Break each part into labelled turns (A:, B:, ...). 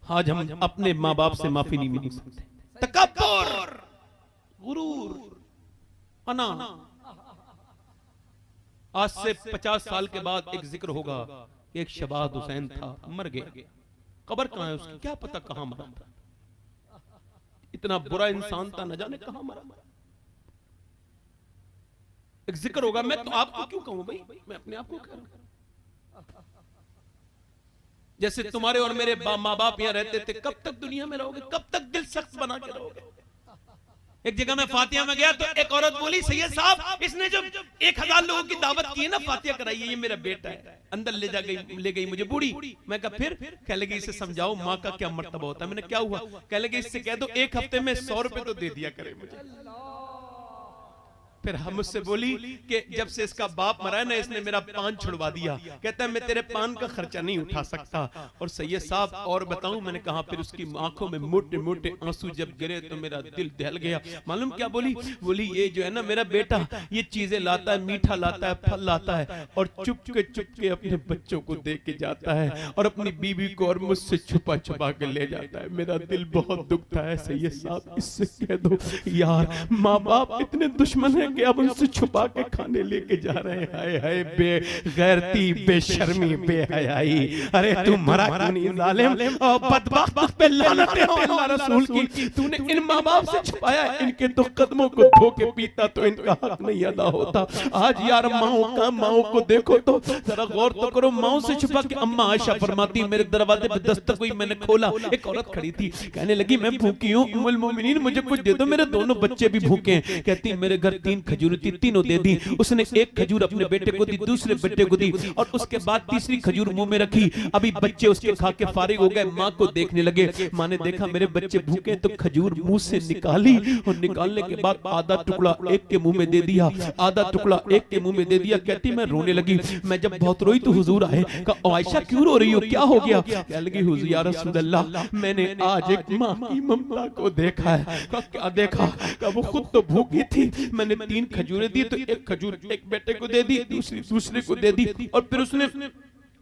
A: आज हम अपने माँ बाप से माफी नहीं मांग सकते। तकब्बुर, गुरूर, अना। आज से 50 साल के बाद एक जिक्र होगा, एक शबाद हुसैन था, मर गया, कब्र कहां है उसकी क्या पता कहां मरा था, इतना बुरा इंसान था, न जाने कहां मरा। एक जिक्र होगा। मैं तो आपको क्यों कहूं भाई, मैं अपने आप को कह रहा हूं। जैसे तुम्हारे और मेरे माँ बाप यहाँ रहते थे, कब तक दुनिया में रहोगे, कब तक दिल सख्त बना के रहोगे। एक जगह मैं फातिया में गया तो एक औरत बोली, सैयद साहब इसने जो 1000 लोगों की दावत की है ना, फातिया कराई है, ये मेरा बेटा है। अंदर ले गई मुझे बूढ़ी। मैं कहा फिर? कह लगी इसे समझाओ माँ का क्या मर्तबा होता है। मैंने क्या हुआ? कह लगी इससे कह दो 1 हफ्ते में 100 रुपए तो दे दिया करे मुझे। फिर हम मुझसे बोली कि जब से इसका बाप मरा है ना, इसने मेरा पान छुड़वा दिया। कहता है मैं तेरे पान का खर्चा नहीं उठा सकता। और सैयद साहब और बताऊं, मैंने कहा फिर उसकी आंखों में मोटे मोटे आंसू जब गिरे तो मेरा दिल दहल गया। मालूम क्या बोली? बोली ये जो है ना मेरा बेटा, ये चीजें लाता है, मीठा लाता है, फल लाता है, और चुपके अपने बच्चों को दे के जाता है, और अपनी बीवी को और मुझसे छुपा छुपा के ले जाता है। मेरा दिल बहुत दुखता है सैयद साहब, इससे कह दो यार माँ बाप इतने दुश्मन है कि अब उनसे छुपा के खाने लेके जा रहे हैं। हाय हाय बेगैरती, बेशर्मी, बेहयाई। अरे तू मरा क्यों नहीं जालिम और बदबख्त, तुझ पे लानत है अल्लाह रसूल की। तूने इन माँ बाप से छुपाया, इनके तो कदमों को धो के पीता तो इनका हक नहीं अदा होता। आज यार माओ को देखो तो जरा गौर तो करो, माओ से छुपा के। अम्मा आयशा फरमाती मेरे दरवाजे पे दस्तक हुई, मैंने खोला, एक औरत खड़ी थी, कहने लगी मैं भूखी हूँ उम्मुल मोमिनीन, मुझे कुछ दे दो, मेरे दोनों बच्चे भी भूखे हैं। कहती मेरे घर 3 खजूर थी, तीनों दे दी। उसने 1 खजूर अपने बेटे को दी, दूसरे बेटे को दी, और उसके बाद तीसरी खजूर मुंह में रखी। अभी बच्चे उसके खा के फारिग हो गए, माँ को देखने लगे। माँ ने देखा मेरे बच्चे भूखे तो खजूर मुंह से निकाली, और निकालने के बाद आधा टुकड़ा एक के मुंह में दे दिया, आधा टुकड़ा एक के मुंह में दे दिया। कहती मैं रोने लगी। मैं जब बहुत रोई तो हुजूर आए, कहा आयशा क्यों रो रही हो, क्या हो गया? कह लगी हुजूर या रसूल अल्लाह, मैंने आज एक माँ की ममता को देखा है। कहा क्या देखा? कहा वो खुद तो भूखी थी, मैंने 3 खजूरें दी तो 1 खजूर एक बेटे को दे दी, दूसरे को दे दी, और फिर उसने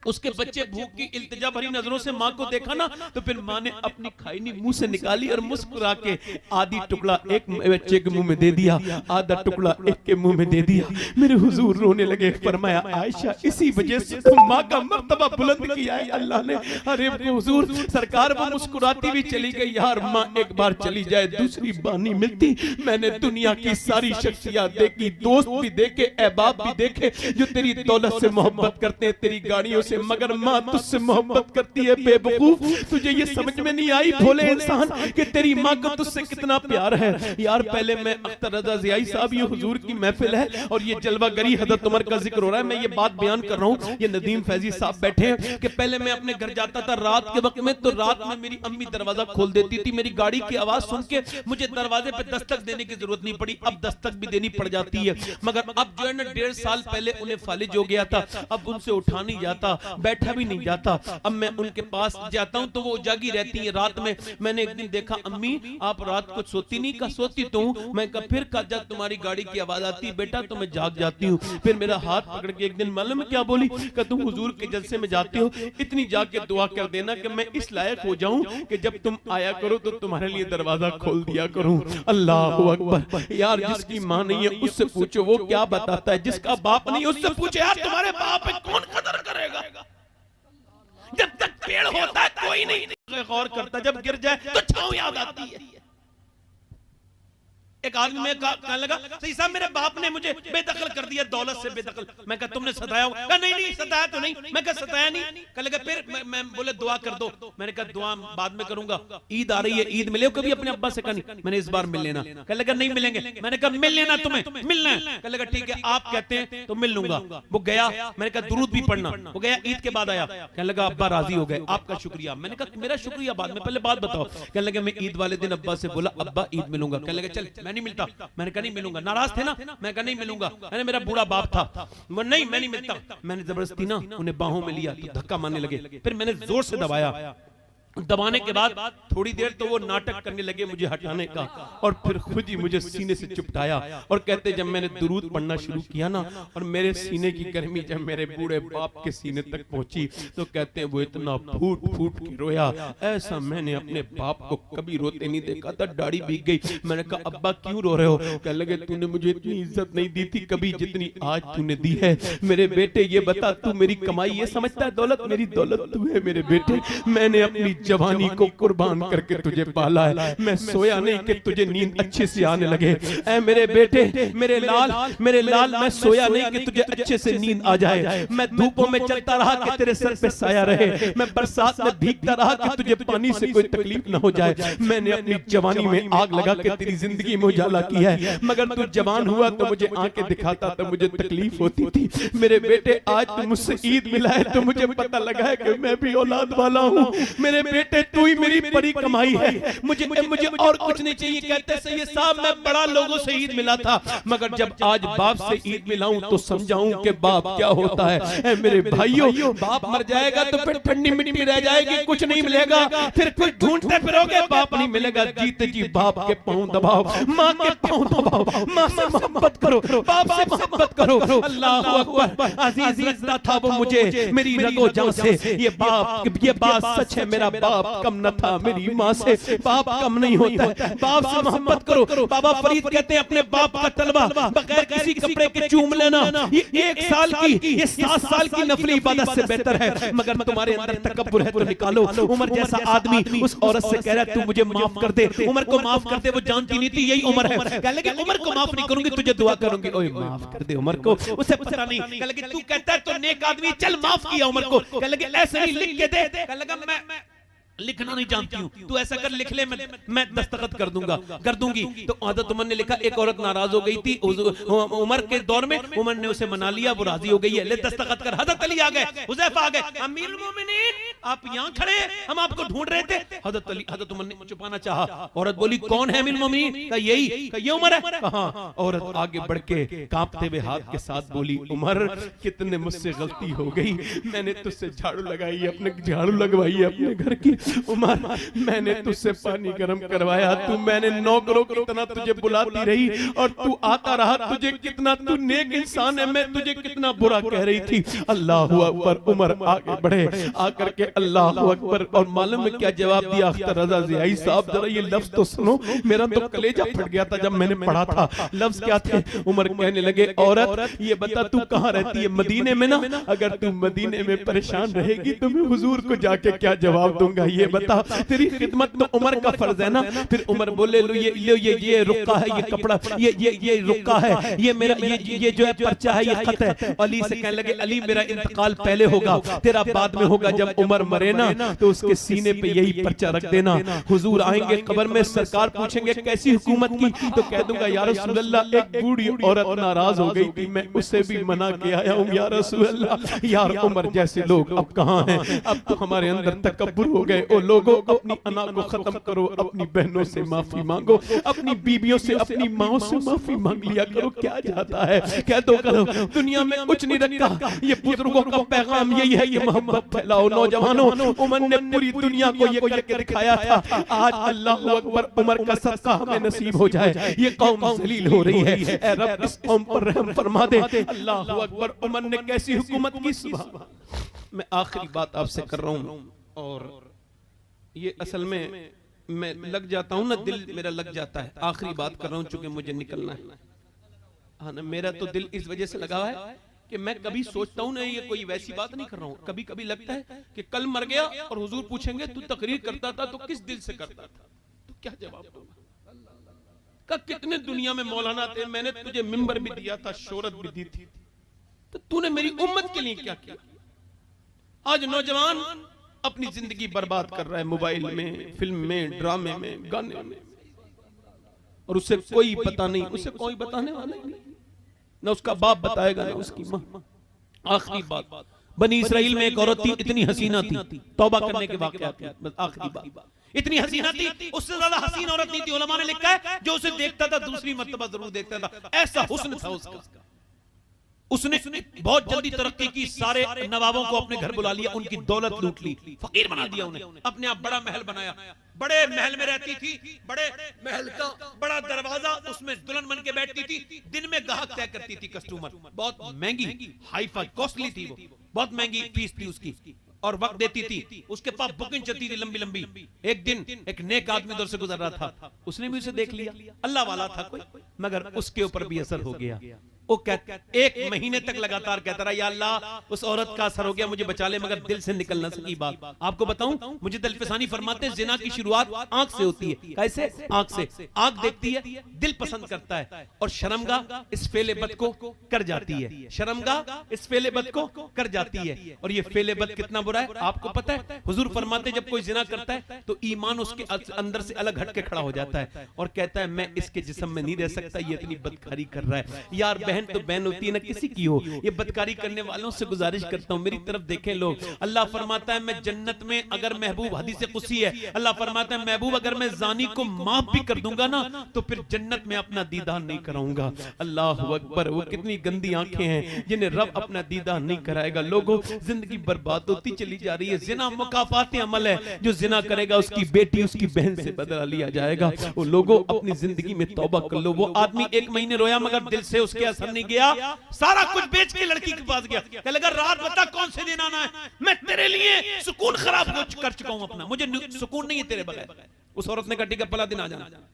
A: उसके बच्चे भूख की इल्तिजा भरी नजरों से माँ को देखा ना, तो फिर माँ ने अपनी खाईनी मुंह से निकाली और मुस्कुरा के आधी टुकड़ा एक बच्चे के मुंह में दे दिया, आधा टुकड़ा एक के मुंह में दे दिया। मेरे हुजूर रोने लगे। फरमाया आयशा इसी वजह से तो माँ का मर्तबा बुलंद किया है अल्लाह ने। अरे हुजूर सरकार वो मुस्कुराती भी चली गई। यार माँ एक बार चली जाए दूसरी बार नहीं मिलती। मैंने दुनिया की सारी शख्सियत देखी, दोस्त भी देखे, अहबाब भी देखे जो तेरी दौलत से मोहब्बत करते हैं, तेरी गाड़ियों से, मगर माँ तुझसे मोहब्बत करती है। बेवकूफ, तुझे ये समझ में नहीं आई भोले इंसान कि तेरी माँ को तुझसे कितना प्यार है। यार पहले मैं अख्तर रजा ज़ियाई साहब, ये हुजूर की महफिल है और ये जलवागरी हज़रत उमर का जिक्र हो रहा है। मैं ये बात बयान कर रहा हूँ, ये नदीम फैजी साहब बैठे हैं कि पहले मैं अपने घर जाता था रात के वक्त में, तो रात में मेरी अम्मी दरवाजा खोल देती थी। मेरी गाड़ी की आवाज सुन के मुझे दरवाजे पे दस्तक देने की जरूरत नहीं पड़ी, अब दस्तक भी देनी पड़ जाती है। मगर अब जो है ना 1.5 साल पहले उन्हें फालिज हो गया था, अब उनसे उठा नहीं जाता, बैठा भी नहीं जाता। अब मैं उनके पास जाता हूं तो वो जागी रहती है रात में। मैंने एक दिन देखा अम्मी आप रात को सोती नहीं? का सोती तो हूं। मैं कहा फिर जब तुम्हारी गाड़ी की आवाज आती है बेटा तो मैं जाग जाती हूँ। फिर मेरा हाथ पकड़ के एक दिन मालूम है क्या बोली? कि तुम हुजूर के जलसे में जाते हो, इतनी जाके दुआ कर देना कि मैं इस लायक हो जाऊं कि जब तुम आया करो तो तुम्हारे लिए दरवाजा खोल दिया करूं। अल्लाह अकबर। यार जिसकी माँ नहीं है उससे पूछो वो क्या बताता है, जिसका बाप नहीं उससे पूछो यार तुम्हारे बाप पे कौन कदर करेगा। जब तक पेड़ होता है कोई नहीं गौर करता, जब गिर जाए तो छांव याद आती है। एक आदमी में कहने लगा सही साहब मेरे बाप ने मुझे बेदखल कर दिया, दौलत से बेदखल। मैं कहा तुमने सताया होगा? कहा नहीं सताया तो नहीं। मैं कहा सताया नहीं। कहने लगा फिर मैं बोले दुआ कर दो। मैंने कहा दुआ बाद में करूंगा, ईद आ रही है, ईद मिले कभी अपने अब्बा से? कहा नहीं। मैंने इस बार मिल लेना। कहने लगा नहीं मिलेंगे। मैंने कहा मिल लेना, तुम्हें मिलना है। कहने लगा ठीक है आप कहते हैं तो मिल लूंगा। वो गया, मैंने कहा दुरूद भी पढ़ना। वो गया, ईद के बाद आया, कहने लगा अब्बा राजी हो गए, आपका शुक्रिया। मैंने कहा मेरा शुक्रिया बाद में, पहले बात बताओ। कहने लगा मैं ईद वाले दिन अब्बा से बोला अब्बा ईद मिलूंगा। कहने लगा चल मैं नहीं मिलता। मैंने कहा नहीं मिलूंगा। नाराज थे ना? मैं कहा नहीं मिलूंगा। मैंने मेरा बूढ़ा बाप था, नहीं मैं नहीं मिलता। मैंने जबरदस्ती ना उन्हें बाहों में लिया तो धक्का मारने लगे, फिर मैंने जोर से दबाया। दबाने के बाद थोड़ी देर तो वो नाटक करने लगे मुझे हटाने का, और फिर खुद ही मुझे सीने से चिपटाया और कहते जब मैंने दुरूद पढ़ना शुरू किया ना और मेरे सीने की गर्मी जब मेरे बूढ़े बाप के सीने तक पहुंची तो कहते हैं वो इतना फूट फूट के रोया, ऐसा मैंने अपने बाप को कभी रोते नहीं देखा था, दाढ़ी भीग गई। मैंने कहा अब्बा क्यों रो रहे हो? कहने लगे तूने मुझे इतनी इज्जत नहीं दी थी कभी जितनी आज तूने दी है। मेरे बेटे ये बता तू मेरी कमाई ये समझता है दौलत? मेरी दौलत तू है मेरे बेटे। मैंने अपनी जवानी को कुर्बान करके तुझे पाला है, मैं सोया नहीं कि तुझे नींद अच्छे से आने लगे। ऐ मेरे बेटे मेरे लाल मैं सोया नहीं कि तुझे अच्छे से नींद आ जाए। मैं धूपों में चलता रहा कि तेरे सर पे साया रहे, मैं बरसात में भीगता रहा कि तुझे पानी से कोई तकलीफ न हो जाए। मैंने अपनी जवानी में आग लगा के तेरी जिंदगी में उजाला किया है, मगर तू जवान हुआ तो मुझे आंखें दिखाता तो मुझे तकलीफ होती थी। मेरे बेटे आज तू मुझसे ईद मिला है तो मुझे पता लगा है कि मैं भी औलाद वाला हूँ। मेरे बेटे तू ही मेरी बड़ी कमाई है, मुझे और कुछ नहीं चाहिए। कहते सैयद साहब मैं बड़ा लोगों से ईद मिला था, मगर जब आज बाप से ईद मिलाऊं तो समझाऊं कि बाप क्या होता है। मेरे भाइयों बाप मर जाएगा तो फिर ठंडी मिट्टी रह जाएगी, कुछ नहीं मिलेगा, फिर कुछ ढूंढते फिरोगे बाप नहीं मिलेगा। जीते जी बाप के पांव दबाओ, माँ के पांव दबाओ, माँ से मोहब्बत करो, बाप से मोहब्बत करो। अल्लाह अकबर। अजीज लगता था वो मुझे मेरी रगो जान से, ये बात सच है, मेरा बाप कम न था मेरी माँ से, बाप कम नहीं होता है, बाप से मोहब्बत करो। बाबा फरीद कहते हैं अपने बाप का तलवा बगैर किसी कपड़े के चूम लेना ये 1 साल की, ये 7 साल की नफली इबादत से बेहतर है। मगर तुम्हारे अंदर तकब्बुर है तो निकालो। उमर जैसा आदमी उस औरत से कह रहा है तू मुझे माफ कर दे, उमर को माफ कर दे। वो जानती नहीं थी यही उमर है। कहने लगे उमर को माफ नहीं करूंगी तुझे दुआ करूंगी। ओए माफ कर दे उमर को, उसे पता नहीं। कहने लगे तू कहता है तो नेक आदमी, चल माफ किया उमर को। कहने लगे ऐसे नहीं लिख के दे। कहने लगा मैं लिखना नहीं जानती हूँ, तू ऐसा कर लिख ले, मैं दस्तखत कर दूंगी। तो हज़रत उमर ने लिखा। एक औरत नाराज हो गई थी उमर के दौर में, उमर ने उसे मना लिया, वो राजी हो गई है, ले दस्तखत कर। हज़रत अली आ गए, हुज़ैफा आ गए, अमीरुल मोमिनीन आप यहाँ खड़े, हम आपको ढूंढ रहे थे। हज़रत उमर ने छुपाना चाहा। औरत बोली कौन है अमीरुल मोमिनीन? कहा यही, कहा ये उमर है। कहा औरत आगे बढ़ के कांपते हुए हाथ के साथ बोली उमर कितने मुझसे गलती हो गई, मैंने तुझसे झाड़ू लगवाई है अपने घर की। उमर मैंने तुझसे पानी गर्म करवाया, तू मैंने नौकरों की तरह तुझे बुलाती रही और तू आता रहा, तुझे कितना तू नेक इंसान है, मैं तुझे कितना बुरा कह रही थी। अल्लाह अकबर। उमर आगे बढ़े, आकर के अल्लाह अकबर। और मालूम है क्या जवाब दिया अख्तर रजा ज़ियाई साहब? जरा ये लफ्ज तो सुनो, मेरा तो कलेजा फट गया था जब मैंने पढ़ा था। लफ्ज क्या थे? उमर कहने लगे औरत ये बता तू कहाँ रहती है? मदीने में ना? अगर तू मदीने में परेशान रहेगी तो मैं हुजूर को जाके क्या जवाब दूंगा, ये बता। तेरी खिदमत तो उमर का फर्ज है ना। फिर उमर बोले लो ये रुक्का है, ये कपड़ा, ये रुक्का है, ये मेरा ये जो है पर्चा है, ये खत है। अली से कहने लगे अली मेरा इंतकाल पहले होगा, तेरा बाद में होगा। जब उमर मरे ना तो उसके सीने पे यही पर्चा रख देना। हुजूर आएंगे कब्र में, सरकार पूछेंगे कैसी हुकूमत की, तो कह दूंगा या रसूल अल्लाह एक बूढ़ी औरत नाराज हो गई थी, मैं उससे भी मना के आया हूँ या रसूल अल्लाह। यार उमर जैसे लोग अब कहाँ हैं? अब तो हमारे अंदर तकब्बुर हो गए। ओ लोगों अपनी अना को खत्म करो, अपनी बहनों से माफी मांगो, अपनी बीबियों से अपनी माओ से माफी मांग लिया करो। क्या जाता है, कह दो करो दुनिया में कुछ नहीं रखा। ये बुजुर्गों का पैगाम यही है, ये मोहब्बत फैलाओ नौजवानों। उमर ने पूरी दुनिया को ये करके दिखाया था। आज अल्लाह अकबर उमर का सदका हमें नसीब हो जाए। ये कौम जलील हो रही है, ऐ रब इस कौम पर रहम फरमा दे। अल्लाह अकबर। उमर ने कैसी हुकूमत की। सुभान। मैं आखिरी बात आपसे कर रहा हूं और ये असल में मैं लग जाता हूं ना, दिल मेरा लग जाता है। आखिरी बात कर रहा हूं चूंकि मुझे निकलना है। हाँ ना, मेरा तो दिल इस वजह से लगा है कि मैं कभी सोचता हूं ना, ये कोई वैसी बात नहीं कर रहा हूं, कभी कभी लगता है कि कल मर गया और हुजूर पूछेंगे तू तकरीर करता था तो किस दिल से करता था, तो क्या जवाब दूंगा? कितने दुनिया में मौलाना थे, मैंने तुझे मिंबर भी दिया था, शोहरत भी दी थी, तो तूने मेरी उम्मत के लिए क्या किया? आज नौजवान अपनी जिंदगी बर्बाद कर रहा है मोबाइल में, फिल्म में, ड्रामे में, गाने में, और उसे कोई पता नहीं, उसे कोई बताने वाला नहीं, ना उसका बाप बताएगा ना उसकी माँ। आखिरी बात, बनी इसराइल में एक औरत थी, इतनी हसीना थी, तौबा करने के वाक़यात। बस आखिरी बात, इतनी हसीना थी, उससे ज्यादा हसीन औरत नहीं थी। उलमा ने लिखा है जो उसे देखता था दूसरी मर्तबा जरूर देखता था, ऐसा हुस्न था उसका। उसने बहुत जल्दी तरक्की की, सारे नवाबों को अपने घर बुला लिया, उनकी दौलत लूट ली, फकीर बना दिया उन्हें, अपने आप बड़ा महल बनाया। बड़े महल में रहती थी, बड़े महल का बड़ा दरवाजा, उसमें दुल्हन बन के बैठती थी, दिन में ग्राहक तय करती थी, कस्टमर, बहुत महंगी हाई फाई कॉस्टली थी वो, बहुत महंगी फीस थी उसकी, और वक्त देती थी, उसके पास बुकिंग चलती थी लंबी लंबी। एक दिन एक नेक आदमी उधर से गुजर रहा था, उसने भी उसे देख लिया, अल्लाह वाला था कोई, मगर उसके ऊपर भी असर हो गया। वो एक महीने तक लगातार कहता रहा, या अल्लाह उस औरत का असर हो गया, मुझे बचा ले, मगर दिल से निकल ना सकी बात। आपको बताऊं, मुझे दलफसानी फरमाते हैं जिना की शुरुआत आंख से होती है। कैसे? आंख से। आंख देखती है, दिल पसंद करता है, और शर्मगाह इस फेले बद को कर जाती है, शर्मगाह इस फेले बद को कर जाती है। और ये फेले बद कितना बुरा है आपको पता है? हुजूर फरमाते जब कोई जिना करता है तो ईमान उसके अंदर से अलग हट के खड़ा हो जाता है, और कहता है मैं इसके जिस्म में नहीं रह सकता, ये इतनी बदकारी कर रहा है। यार बहन तो बहन होती है ना, किसी की हो, ये बदकारी करने वालों से गुजारिश करता हूं मेरी तरफ देखें लोग। अल्लाह फरमाता है मैं जन्नत में, अगर महबूब, हदीस कुदसी है, अल्लाह फरमाता है महबूब अगर मैं जानी को माफ भी कर दूंगा ना तो फिर जन्नत में अपना दीदार नहीं कराऊंगा। अल्लाह अकबर, वो कितनी गंदी आंखें हैं जिन्हें रब अपना दीदार नहीं कराएगा। लोगों, जिंदगी बर्बाद होती चली जा रही है। जिना मुकाफात अमल है, जो जिना करेगा उसकी बेटी उसकी बहन से बदला लिया जाएगा। वो लोगों अपनी जिंदगी में तौबा कर लो। वो आदमी 1 महीने रोया मगर दिल से उसके असर नहीं गया, सारा कुछ बेच के लड़की के पास गया, कहने लगा रात बता कौन से दिन आना है, मैं तेरे लिए सुकून खराब कर चुका हूं अपना, मुझे सुकून नहीं है तेरे बगैर। उस औरत ने कहा ठीक है फला दिन आ जाना।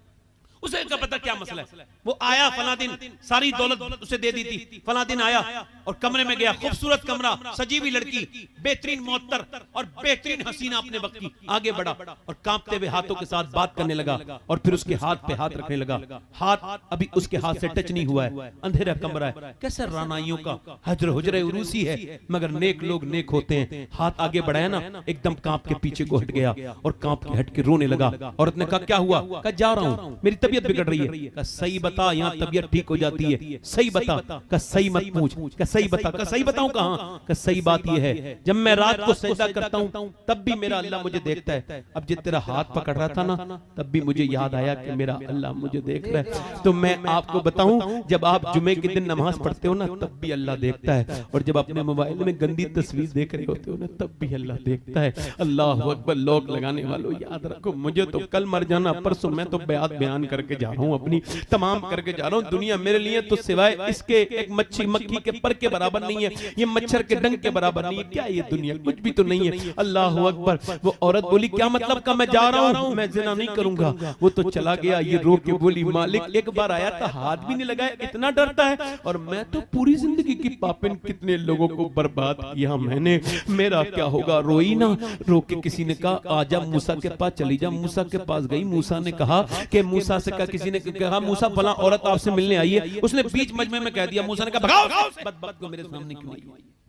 A: उसे क्या पता क्या मसला है। वो आया फला दिन, सारी दौलत उसे दे दी थी, फला दिन आया और कमरे में गया, खूबसूरत कमरा, सजी हुई लड़की, बेहतरीन मुअत्तर और बेहतरीन हसीना अपने वक्त की। आगे बढ़ा और कांपते हुए हाथों के साथ बात करने लगा, और फिर उसके हाथ पे हाथ रखने लगा। हाथ अभी उसके हाथ से टच नहीं हुआ है, अंधेरा कमरा है, कैसे रानाइयों का हजर हुजरे उरूसी है, मगर नेक लोग नेक होते हैं। हाथ आगे बढ़ाया ना, एकदम कांप के पीछे को हट गया और कांप के हट के रोने लगा। औरत ने कहा क्या हुआ? कहा जा रहा हूं, मेरी तबीयत बिगड़ रही है। का सही बता, यहाँ तबीयत ठीक हो जाती है, सही बता। का सही मत पूछ, का सही बता। का सही बताऊं कहां? का सही बात यह है जब मैं रात को सजदा करता हूं तब भी मेरा अल्लाह मुझे देखता है। अब जिस तेरा हाथ पकड़ रहा था ना, तब भी मुझे याद आया कि मेरा अल्लाह मुझे देख रहा है। तो मैं आपको बताऊं, जब आप जुमे के दिन नमाज पढ़ते हो ना तब भी अल्लाह देखता है, और जब अपने मोबाइल में गंदी तस्वीर देख रहे होते हो ना तब भी अल्लाह देखता है। अल्लाह अकबर। लोग लगाने वालों याद रखो, मुझे तो कल मर जाना, परसों मैं तो बयान करके जा रहा हूं, अपनी तमाम करके जा रहा हूं। दुनिया मेरे लिए तो सिवाय इसके एक मक्खी के पर के बराबर नहीं है, ये मच्छर के डंक के बराबर नहीं है। क्या ये दुनिया कुछ भी तो नहीं है। अल्लाह अकबर। वो औरत बोली क्या मतलब का मैं जा रहा हूं, मैं जिना नहीं करूंगा। वो तो चला गया। ये रो के बोली मालिक एक बार आया था, हाथ भी नहीं लगाया, इतना डरता है, और मैं तो पूरी जिंदगी की पापिन कितने लोगों को बर्बाद किया मैंने, मेरा क्या होगा। रोई ना, रो के किसी ने कहा आजा मूसा के पास चली जा। मूसा के पास गई, मूसा ने कहा कि मूसा से कहा, किसी ने कहा मूसा फला औरत आपसे मिलने आई है, उसने बीच मजमे में कह दिया। मूसा ने कहा भगाओ बदबख्त को मेरे सामने क्यों आई।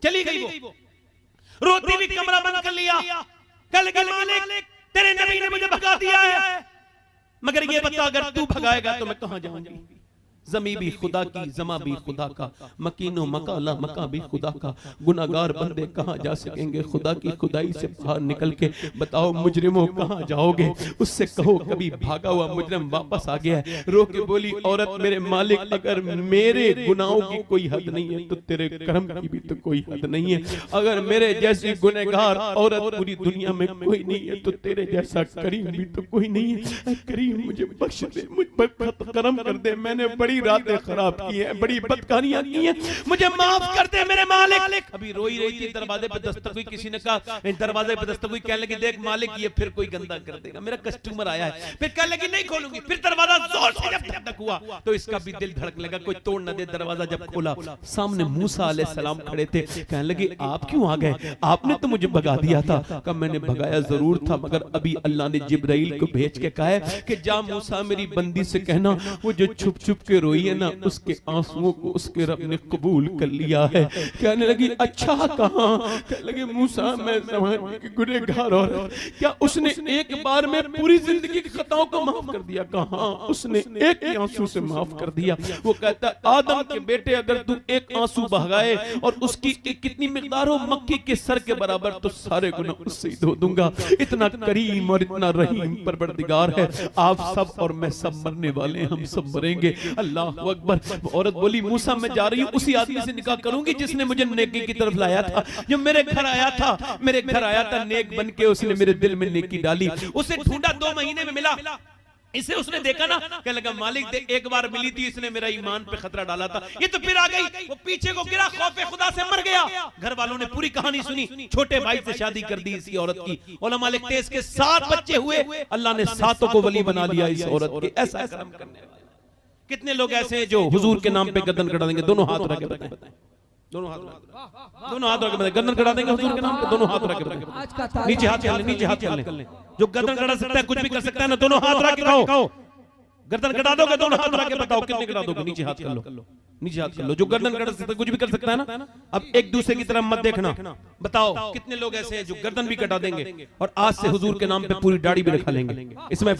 A: चली गई वो, रोती भी कमरा बंद कर लिया। कल के मालिक तेरे नबी ने मुझे भगा दिया है, मगर ये बता अगर तू भगाएगा तो मैं कहां जाऊंगी। जमी भी खुदा की, जमा भी खुदा का, मकीनो मकाला मका भी खुदा का, गुनाहगार बंदे कहां जा सकेंगे खुदा की खुदाई से बाहर निकल के। बताओ मुजरिमों कहां जाओगे। उससे कहो कभी भागा हुआ मुजरिम वापस आ गया है। रो के बोली औरत मेरे मालिक अगर मेरे गुनाहों की कोई हद नहीं है तो तेरे करम की भी तो कोई हद नहीं है। अगर मेरे जैसी गुनहगार औरत पूरी दुनिया में कोई नहीं है तो तेरे जैसा करीम भी तो कोई नहीं है। करीम मुझे बख्श दे, मुझ पर करम कर दे, मैंने बड़ी रातें खराब की हैं, बड़ी बदकारियां की हैं, मुझे माफ कर दे मेरे मालिक। अभी रोई रही थी, दरवाजे पे दस्तक हुई, किसी ने कहा दरवाजे पे दस्तक हुई, कहने लगी देख मालिक ये फिर कोई गंदा कर देगा, मेरा कस्टमर आया है। फिर कहने लगी नहीं खोलूंगी। फिर दरवाजा जोर से जब धक हुआ तो इसका भी दिल धड़कने लगा, कोई तोड़ न दे। दरवाजा जब खोला सामने मूसा अलैहिस्सलाम खड़े थे। कहने लगे आप क्यों आ गए, आपने तो मुझे भगा दिया था। कहा मैंने भगाया जरूर था, मगर अभी अल्लाह ने जिब्राइल को भेज के कहा है कि जा मूसा मेरी बंदी से कहना वो जो छुप छुप के रोई है ना उसके आंसुओं को उसके रब ने कबूल कर लिया है। कहने लगी अच्छा कहां। कहने लगे मूसा मैं ज़माने की गुनहगार और क्या उसने एक बार में पूरी जिंदगी की खताओं को माफ कर दिया। कहां उसने एक ही आंसू से माफ कर दिया। वो कहता आदम के बेटे अगर तू एक आंसू बहाए और उसकी कितनी मिकदार हो मक्खी के सर के बराबर तो सारे गुनाह उससे ही धो दूंगा। इतना करीम और इतना रहीम परवरदिगार है। आप सब और मैं सब मरने वाले, हम सब मरेंगे। अल्लाह अल्लाह अकबर। औरत बोली मूसा मैं जा रही हूँ उसी आदमी से निकाह करूंगी जिसने मुझे नेकी की तरफ लाया था, जो मेरे घर आया था, मेरे घर आया था नेक बन के, उसने मेरे दिल में नेकी डाली। उसे ढूंढा 2 महीने में मिला, इसे उसने देखा ना, क्या लगा मालिक एक बार मिली थी, इसने मेरा ईमान पे खतरा डाला था, ये तो फिर आ गई, वो पीछे को गिरा, खौफे खुदा से मर गया। घर वालों ने पूरी कहानी सुनी, छोटे भाई से शादी कर दी इसी औरत की। उलमा लिखते हैं इसके 7 बच्चे हुए, अल्लाह ने 7 को वली बना लिया इस औरत के। ऐसा करम करने वाले कितने लोग ऐसे हैं जो हुजूर के नाम पे गर्दन कटा देंगे? दोनों हाथ रख के बताएं, दोनों हाथ रख के बताएं, गर्दन कटा देंगे हुजूर के नाम पे, दोनों हाथ रख के बताएं। नीचे हाथ कर ले, नीचे हाथ कर ले। जो गर्दन कटा सकता है, कुछ भी कर सकता है ना, दोनों हाथ रख के कहो गर्दन कटा दोगे, दोनों हाथ रख के बताओ कितने कटा दोगे? नीचे हाथ कर लो, नीचे हाथ कर लो। जो गर्दन कटा सकता है, कुछ भी कर सकता है ना। अब एक दूसरे की तरफ मत देखना, बताओ कितने लोग ऐसे हैं जो गर्दन भी कटा देंगे और आज से हुजूर के नाम पे पूरी दाढ़ी भी रखा लेंगे। इसमें